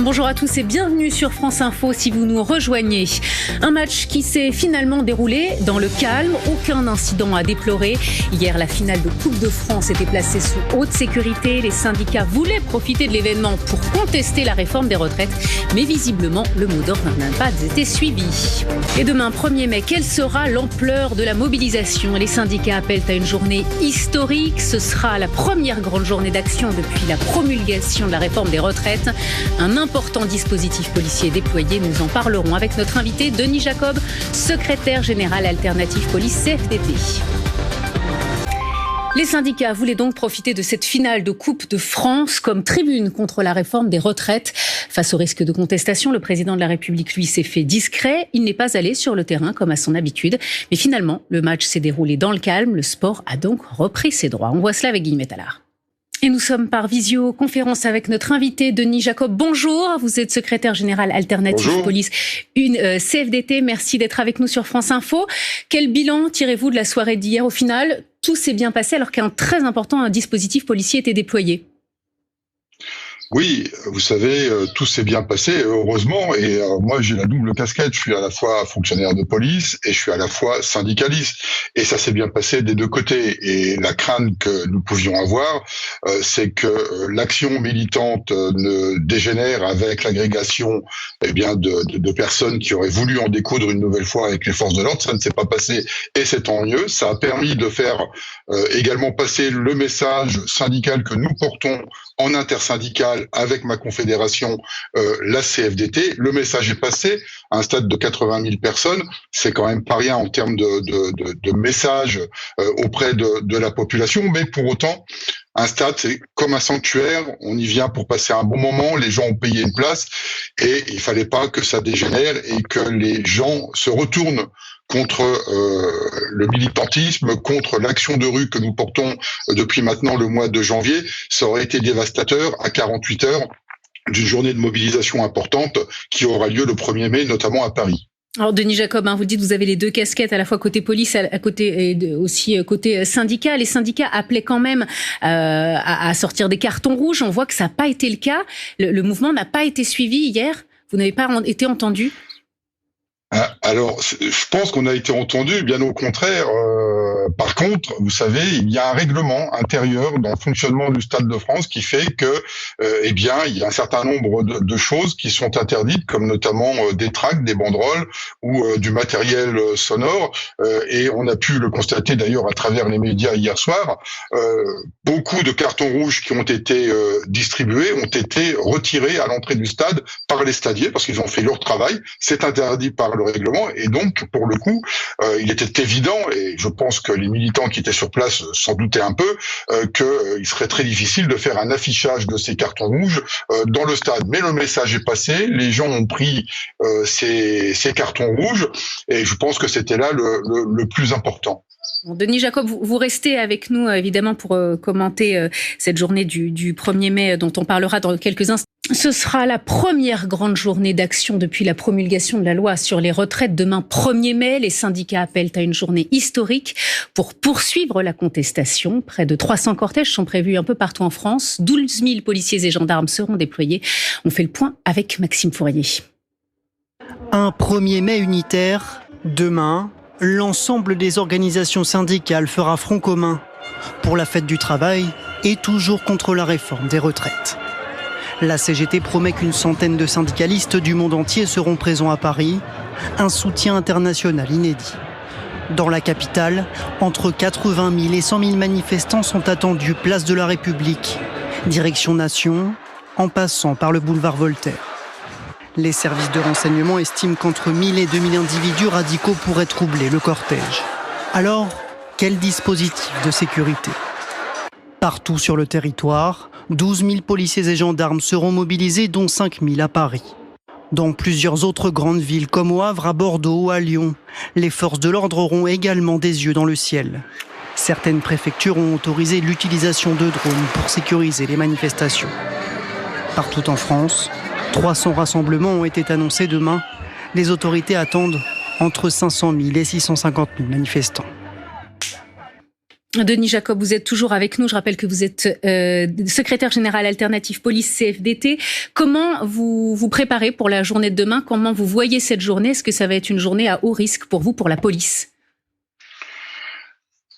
Bonjour à tous et bienvenue sur France Info si vous nous rejoignez. Un match qui s'est finalement déroulé dans le calme, aucun incident à déplorer. Hier, la finale de Coupe de France était placée sous haute sécurité. Les syndicats voulaient profiter de l'événement pour contester la réforme des retraites, mais visiblement, le mot d'ordre n'a pas été suivi. Et demain, 1er mai, quelle sera l'ampleur de la mobilisation ? Les syndicats appellent à une journée historique. Ce sera la première grande journée d'action depuis la promulgation de la réforme des retraites. Un important dispositif policier déployé, nous en parlerons avec notre invité Denis Jacob, secrétaire général alternatif police CFDT. Les syndicats voulaient donc profiter de cette finale de Coupe de France comme tribune contre la réforme des retraites. Face au risque de contestation, le président de la République, lui, s'est fait discret. Il n'est pas allé sur le terrain comme à son habitude. Mais finalement, le match s'est déroulé dans le calme. Le sport a donc repris ses droits. On voit cela avec Guy Métallard. Et nous sommes par visioconférence avec notre invité Denis Jacob. Bonjour, vous êtes secrétaire général alternatif police CFDT. Merci d'être avec nous sur France Info. Quel bilan tirez-vous de la soirée d'hier ? Au final, tout s'est bien passé alors qu'un très important dispositif policier était déployé. Oui, vous savez, tout s'est bien passé, heureusement, et moi j'ai la double casquette, je suis à la fois fonctionnaire de police et je suis à la fois syndicaliste, et ça s'est bien passé des deux côtés, et la crainte que nous pouvions avoir, c'est que l'action militante ne dégénère avec l'agrégation de personnes qui auraient voulu en découdre une nouvelle fois avec les forces de l'ordre. Ça ne s'est pas passé, et c'est tant mieux. Ça a permis de faire également passer le message syndical que nous portons en intersyndical avec ma confédération, la CFDT. Le message est passé à un stade de 80 000 personnes. C'est quand même pas rien en termes de message auprès de la population. Mais pour autant, un stade, c'est comme un sanctuaire. On y vient pour passer un bon moment. Les gens ont payé une place et il fallait pas que ça dégénère et que les gens se retournent contre le militantisme, contre l'action de rue que nous portons depuis maintenant le mois de janvier. Ça aurait été dévastateur à 48 heures d'une journée de mobilisation importante qui aura lieu le 1er mai, notamment à Paris. Alors Denis Jacob, vous dites vous avez les deux casquettes, à la fois côté police, à côté et aussi côté syndicat. Les syndicats appelaient quand même à sortir des cartons rouges. On voit que ça n'a pas été le cas. Le mouvement n'a pas été suivi hier. Vous n'avez pas été entendu ? Alors, je pense qu'on a été entendu, bien au contraire. Par contre, vous savez, il y a un règlement intérieur dans le fonctionnement du Stade de France qui fait que, il y a un certain nombre de choses qui sont interdites, comme notamment des tracts, des banderoles ou du matériel sonore. Et on a pu le constater d'ailleurs à travers les médias hier soir. Beaucoup de cartons rouges qui ont été distribués ont été retirés à l'entrée du stade par les stadiers parce qu'ils ont fait leur travail. C'est interdit par le règlement et donc pour le coup il était évident et je pense que les militants qui étaient sur place s'en doutaient un peu qu'il serait très difficile de faire un affichage de ces cartons rouges dans le stade. Mais le message est passé, les gens ont pris ces cartons rouges et je pense que c'était là le plus important. Bon, Denis Jacob, vous restez avec nous évidemment pour commenter cette journée du 1er mai dont on parlera dans quelques instants. Ce sera la première grande journée d'action depuis la promulgation de la loi sur les retraites. Demain, 1er mai, les syndicats appellent à une journée historique pour poursuivre la contestation. Près de 300 cortèges sont prévus un peu partout en France. 12 000 policiers et gendarmes seront déployés. On fait le point avec Maxime Fourier. Un 1er mai unitaire. Demain, l'ensemble des organisations syndicales fera front commun pour la fête du travail et toujours contre la réforme des retraites. La CGT promet qu'une centaine de syndicalistes du monde entier seront présents à Paris. Un soutien international inédit. Dans la capitale, entre 80 000 et 100 000 manifestants sont attendus place de la République, direction Nation, en passant par le boulevard Voltaire. Les services de renseignement estiment qu'entre 1000 et 2000 individus radicaux pourraient troubler le cortège. Alors, quel dispositif de sécurité ? Partout sur le territoire, 12 000 policiers et gendarmes seront mobilisés, dont 5 000 à Paris. Dans plusieurs autres grandes villes, comme au Havre, à Bordeaux ou à Lyon, les forces de l'ordre auront également des yeux dans le ciel. Certaines préfectures ont autorisé l'utilisation de drones pour sécuriser les manifestations. Partout en France, 300 rassemblements ont été annoncés demain. Les autorités attendent entre 500 000 et 650 000 manifestants. Denis Jacob, vous êtes toujours avec nous. Je rappelle que vous êtes secrétaire général alternatif police CFDT. Comment vous vous préparez pour la journée de demain? Comment vous voyez cette journée? Est-ce que ça va être une journée à haut risque pour vous, pour la police?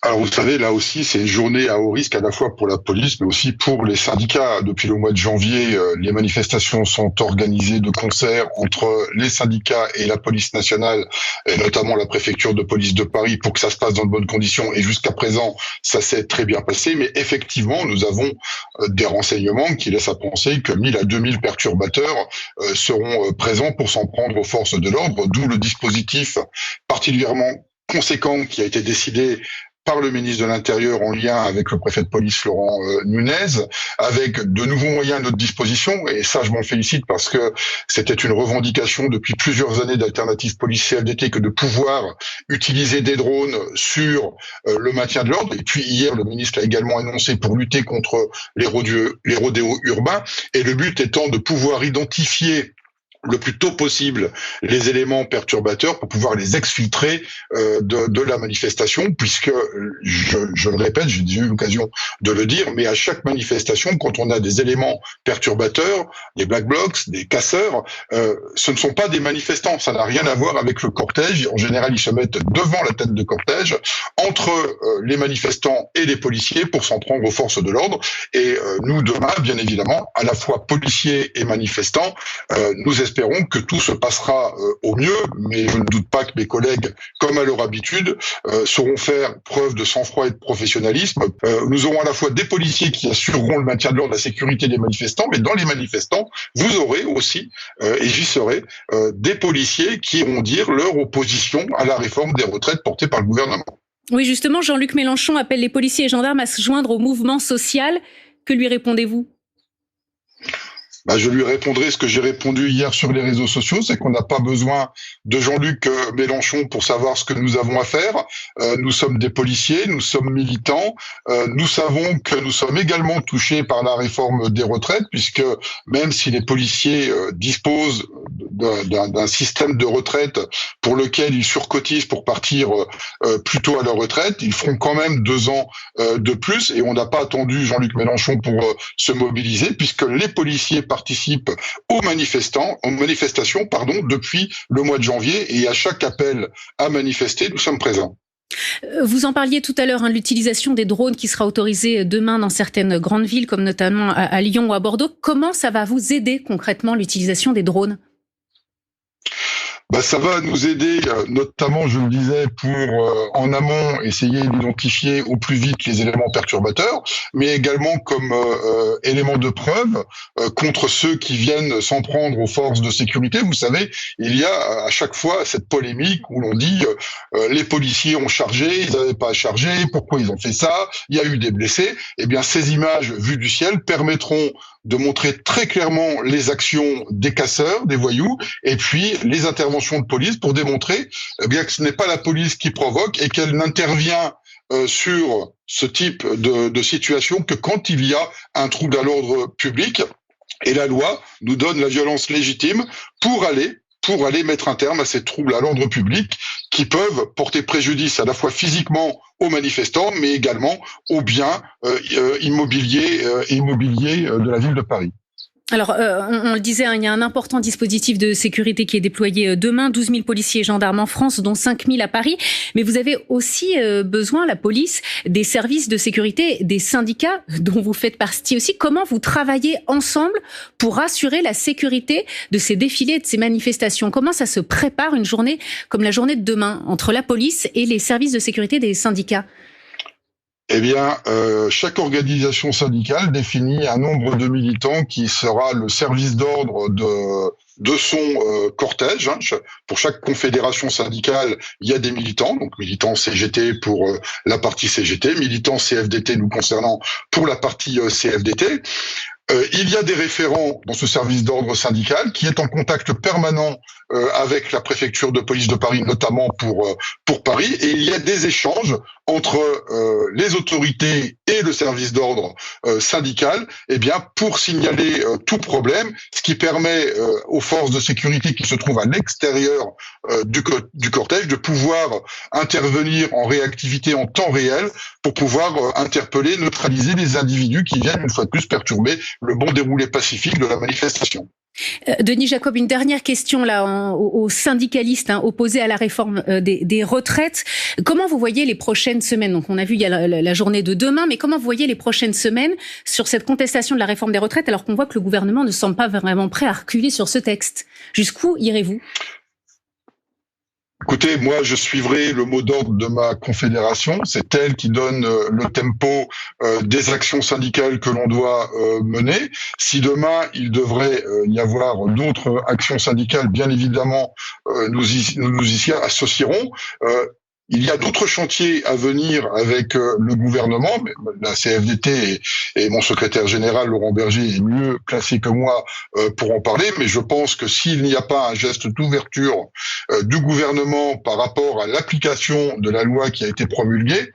Alors vous savez, là aussi, c'est une journée à haut risque à la fois pour la police, mais aussi pour les syndicats. Depuis le mois de janvier, les manifestations sont organisées de concert entre les syndicats et la police nationale, et notamment la préfecture de police de Paris, pour que ça se passe dans de bonnes conditions. Et jusqu'à présent, ça s'est très bien passé. Mais effectivement, nous avons des renseignements qui laissent à penser que 1000 à 2000 perturbateurs seront présents pour s'en prendre aux forces de l'ordre, d'où le dispositif particulièrement conséquent qui a été décidé par le ministre de l'Intérieur en lien avec le préfet de police Laurent Nunez, avec de nouveaux moyens à notre disposition. Et ça, je m'en félicite parce que c'était une revendication depuis plusieurs années d'Alternative Police CFDT que de pouvoir utiliser des drones sur le maintien de l'ordre. Et puis hier, le ministre l'a également annoncé pour lutter contre les rodéos urbains. Et le but étant de pouvoir identifier le plus tôt possible les éléments perturbateurs pour pouvoir les exfiltrer de la manifestation, puisque, je le répète, j'ai déjà eu l'occasion de le dire, mais à chaque manifestation, quand on a des éléments perturbateurs, des black blocs, des casseurs, ce ne sont pas des manifestants, ça n'a rien à voir avec le cortège. En général, ils se mettent devant la tête de cortège, entre les manifestants et les policiers pour s'en prendre aux forces de l'ordre. Et nous, demain, bien évidemment, à la fois policiers et manifestants, nous espérons que tout se passera au mieux, mais je ne doute pas que mes collègues, comme à leur habitude, sauront faire preuve de sang-froid et de professionnalisme. Nous aurons à la fois des policiers qui assureront le maintien de l'ordre, la sécurité des manifestants, mais dans les manifestants, vous aurez aussi, et j'y serai, des policiers qui iront dire leur opposition à la réforme des retraites portée par le gouvernement. Oui, justement, Jean-Luc Mélenchon appelle les policiers et gendarmes à se joindre au mouvement social. Que lui répondez-vous ? Je lui répondrai ce que j'ai répondu hier sur les réseaux sociaux, c'est qu'on n'a pas besoin de Jean-Luc Mélenchon pour savoir ce que nous avons à faire. Nous sommes des policiers, nous sommes militants, nous savons que nous sommes également touchés par la réforme des retraites, puisque même si les policiers disposent d'un système de retraite pour lequel ils surcotisent pour partir plus tôt à leur retraite, ils feront quand même 2 ans de plus, et on n'a pas attendu Jean-Luc Mélenchon pour se mobiliser, puisque les policiers participent aux manifestations, depuis le mois de janvier, et à chaque appel à manifester, nous sommes présents. Vous en parliez tout à l'heure, l'utilisation des drones qui sera autorisée demain dans certaines grandes villes, comme notamment à Lyon ou à Bordeaux. Comment ça va vous aider concrètement, l'utilisation des drones ? Ça va nous aider, notamment, je le disais, pour en amont essayer d'identifier au plus vite les éléments perturbateurs, mais également comme élément de preuve contre ceux qui viennent s'en prendre aux forces de sécurité. Vous savez, il y a à chaque fois cette polémique où l'on dit les policiers ont chargé, ils n'avaient pas à charger, pourquoi ils ont fait ça, il y a eu des blessés. Eh bien, ces images vues du ciel permettront de montrer très clairement les actions des casseurs, des voyous, et puis les interventions de police pour démontrer que ce n'est pas la police qui provoque et qu'elle n'intervient sur ce type de situation que quand il y a un trouble à l'ordre public. Et la loi nous donne la violence légitime pour aller mettre un terme à ces troubles à l'ordre public qui peuvent porter préjudice à la fois physiquement aux manifestants, mais également aux biens immobiliers de la ville de Paris. Alors, on le disait, il y a un important dispositif de sécurité qui est déployé demain, 12 000 policiers et gendarmes en France, dont 5 000 à Paris. Mais vous avez aussi besoin, la police, des services de sécurité, des syndicats, dont vous faites partie aussi. Comment vous travaillez ensemble pour assurer la sécurité de ces défilés, de ces manifestations ? Comment ça se prépare une journée comme la journée de demain, entre la police et les services de sécurité des syndicats ? Eh bien, chaque organisation syndicale définit un nombre de militants qui sera le service d'ordre de son cortège. Pour chaque confédération syndicale, il y a des militants, donc militants CGT pour la partie CGT, militants CFDT nous concernant pour la partie CFDT. Il y a des référents dans ce service d'ordre syndical qui est en contact permanent avec la préfecture de police de Paris, notamment pour Paris, et il y a des échanges entre les autorités et le service d'ordre syndical, eh bien, pour signaler tout problème, ce qui permet aux forces de sécurité qui se trouvent à l'extérieur du cortège de pouvoir intervenir en réactivité en temps réel pour pouvoir interpeller, neutraliser les individus qui viennent une fois de plus perturber le bon déroulé pacifique de la manifestation. Denis Jacob, une dernière question là aux syndicalistes opposés à la réforme des retraites. Comment vous voyez les prochaines semaines? Donc on a vu il y a la journée de demain, mais comment vous voyez les prochaines semaines sur cette contestation de la réforme des retraites alors qu'on voit que le gouvernement ne semble pas vraiment prêt à reculer sur ce texte? Jusqu'où irez-vous? Écoutez, moi, je suivrai le mot d'ordre de ma confédération. C'est elle qui donne le tempo des actions syndicales que l'on doit mener. Si demain, il devrait y avoir d'autres actions syndicales, bien évidemment, nous y associerons. Il y a d'autres chantiers à venir avec le gouvernement. Mais la CFDT et mon secrétaire général, Laurent Berger, est mieux placé que moi pour en parler. Mais je pense que s'il n'y a pas un geste d'ouverture du gouvernement par rapport à l'application de la loi qui a été promulguée,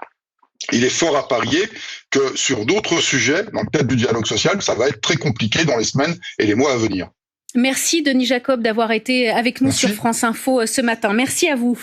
il est fort à parier que sur d'autres sujets, dans le cadre du dialogue social, ça va être très compliqué dans les semaines et les mois à venir. Merci Denis Jacob d'avoir été avec nous sur France Info ce matin. Merci à vous.